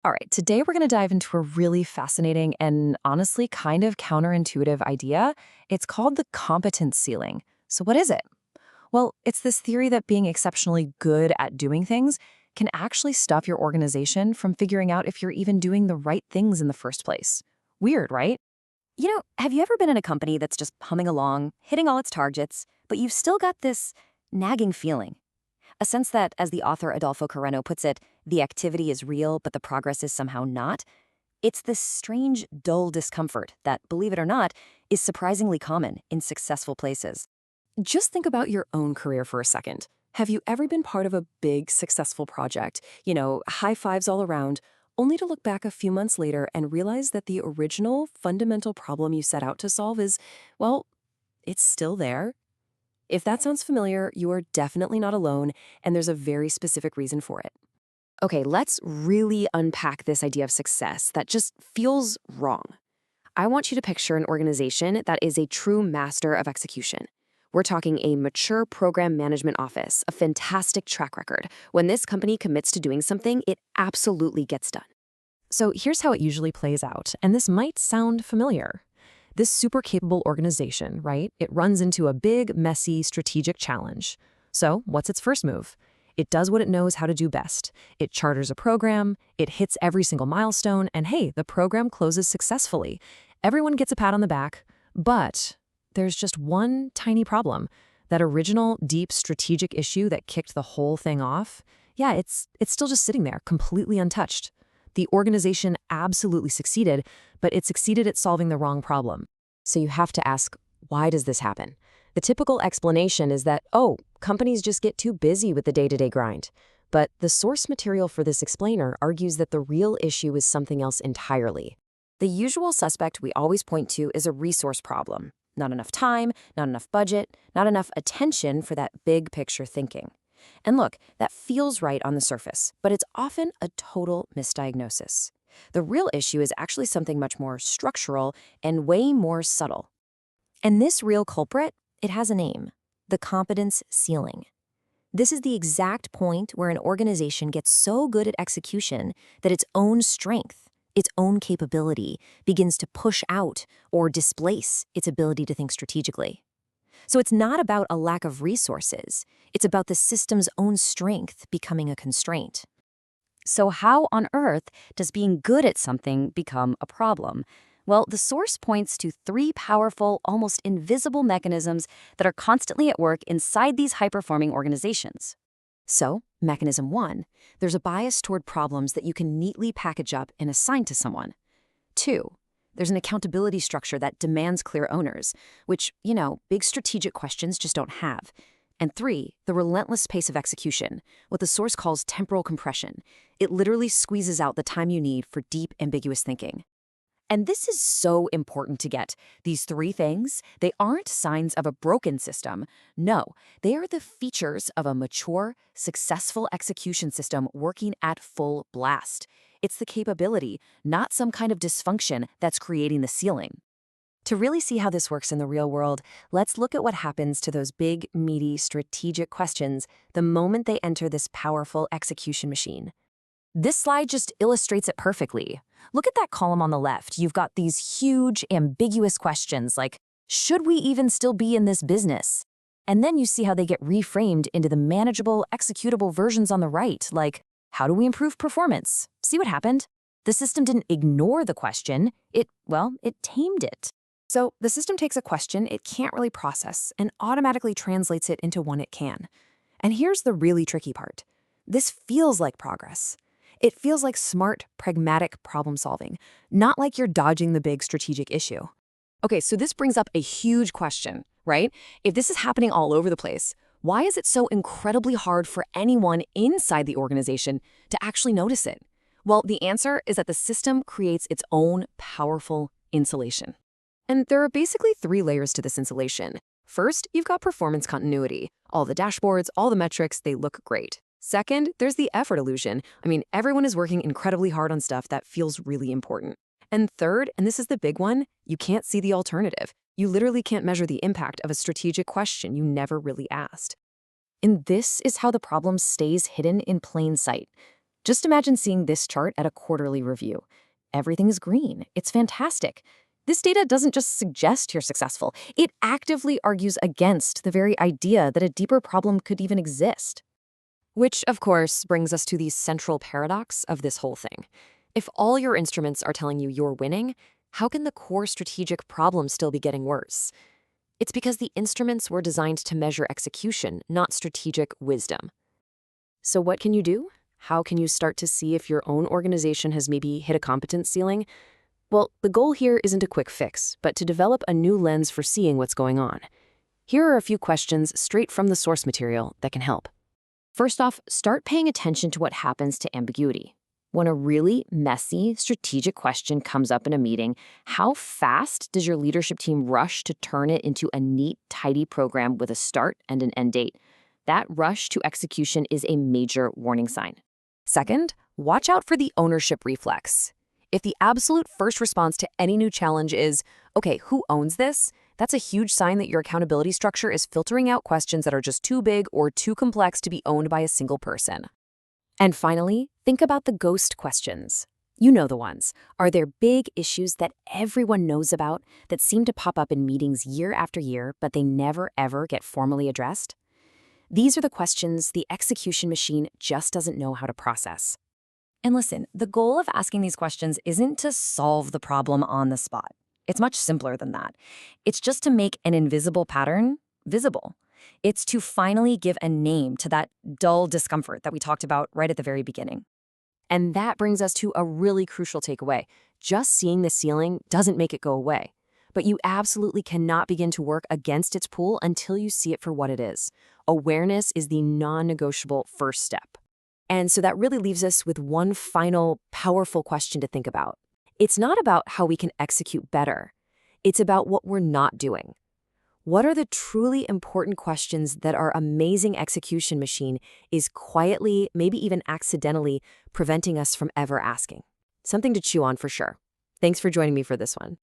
All right, today we're going to dive into a really fascinating and honestly kind of counterintuitive idea. It's called the competence ceiling. So, what is it? Well, it's this theory that being exceptionally good at doing things can actually stop your organization from figuring out if you're even doing the right things in the first place. Weird, right? Have you ever been in a company that's just humming along, hitting all its targets, but you've still got this nagging feeling? A sense that, as the author Adolfo Carreno puts it, the activity is real, but the progress is somehow not? It's this strange, dull discomfort that, believe it or not, is surprisingly common in successful places. Just think about your own career for a second. Have you ever been part of a big, successful project, high fives all around, only to look back a few months later and realize that the original, fundamental problem you set out to solve is, well, it's still there? If that sounds familiar, you are definitely not alone, and there's a very specific reason for it. Okay, let's really unpack this idea of success that just feels wrong. I want you to picture an organization that is a true master of execution. We're talking a mature program management office, a fantastic track record. When this company commits to doing something, it absolutely gets done. So here's how it usually plays out, and this might sound familiar. This super capable organization, right? It runs into a big, messy, strategic challenge. So what's its first move? It does what it knows how to do best. It charters a program, it hits every single milestone, and hey, the program closes successfully. Everyone gets a pat on the back, but there's just one tiny problem. That original, deep, strategic issue that kicked the whole thing off, yeah, it's still just sitting there, completely untouched. The organization absolutely succeeded, but it succeeded at solving the wrong problem. So you have to ask, why does this happen? The typical explanation is that, oh, companies just get too busy with the day-to-day grind. But the source material for this explainer argues that the real issue is something else entirely. The usual suspect we always point to is a resource problem. Not enough time, not enough budget, not enough attention for that big picture thinking. And look, that feels right on the surface, but it's often a total misdiagnosis. The real issue is actually something much more structural and way more subtle. And this real culprit, it has a name: the competence ceiling. This is the exact point where an organization gets so good at execution that its own strength, its own capability, begins to push out or displace its ability to think strategically. So it's not about a lack of resources. It's about the system's own strength becoming a constraint. So how on earth does being good at something become a problem? Well, the source points to three powerful, almost invisible mechanisms that are constantly at work inside these high-performing organizations. So, mechanism one, there's a bias toward problems that you can neatly package up and assign to someone. Two, there's an accountability structure that demands clear owners, which, big strategic questions just don't have. And three, the relentless pace of execution, what the source calls temporal compression. It literally squeezes out the time you need for deep, ambiguous thinking. And this is so important to get. These three things, they aren't signs of a broken system. No, they are the features of a mature, successful execution system working at full blast. It's the capability, not some kind of dysfunction, that's creating the ceiling. To really see how this works in the real world, let's look at what happens to those big, meaty, strategic questions the moment they enter this powerful execution machine. This slide just illustrates it perfectly. Look at that column on the left. You've got these huge, ambiguous questions like, should we even still be in this business? And then you see how they get reframed into the manageable, executable versions on the right, like, how do we improve performance? See what happened? The system didn't ignore the question. It tamed it. So the system takes a question it can't really process and automatically translates it into one it can. And here's the really tricky part. This feels like progress. It feels like smart, pragmatic problem solving, not like you're dodging the big strategic issue. Okay, so this brings up a huge question, right? If this is happening all over the place, why is it so incredibly hard for anyone inside the organization to actually notice it? Well, the answer is that the system creates its own powerful insulation. And there are basically three layers to this insulation. First, you've got performance continuity. All the dashboards, all the metrics, they look great. Second, there's the effort illusion. Everyone is working incredibly hard on stuff that feels really important. And third, and this is the big one, you can't see the alternative. You literally can't measure the impact of a strategic question you never really asked. And this is how the problem stays hidden in plain sight. Just imagine seeing this chart at a quarterly review. Everything is green. It's fantastic. This data doesn't just suggest you're successful, it actively argues against the very idea that a deeper problem could even exist. Which, of course, brings us to the central paradox of this whole thing. If all your instruments are telling you you're winning, how can the core strategic problem still be getting worse? It's because the instruments were designed to measure execution, not strategic wisdom. So what can you do? How can you start to see if your own organization has maybe hit a competence ceiling? Well, the goal here isn't a quick fix, but to develop a new lens for seeing what's going on. Here are a few questions straight from the source material that can help. First off, start paying attention to what happens to ambiguity. When a really messy, strategic question comes up in a meeting, how fast does your leadership team rush to turn it into a neat, tidy program with a start and an end date? That rush to execution is a major warning sign. Second, watch out for the ownership reflex. If the absolute first response to any new challenge is, okay, who owns this? That's a huge sign that your accountability structure is filtering out questions that are just too big or too complex to be owned by a single person. And finally, think about the ghost questions. You know the ones. Are there big issues that everyone knows about that seem to pop up in meetings year after year, but they never ever get formally addressed? These are the questions the execution machine just doesn't know how to process. And listen, the goal of asking these questions isn't to solve the problem on the spot. It's much simpler than that. It's just to make an invisible pattern visible. It's to finally give a name to that dull discomfort that we talked about right at the very beginning. And that brings us to a really crucial takeaway. Just seeing the ceiling doesn't make it go away. But you absolutely cannot begin to work against its pull until you see it for what it is. Awareness is the non-negotiable first step. And so that really leaves us with one final powerful question to think about. It's not about how we can execute better. It's about what we're not doing. What are the truly important questions that our amazing execution machine is quietly, maybe even accidentally, preventing us from ever asking? Something to chew on for sure. Thanks for joining me for this one.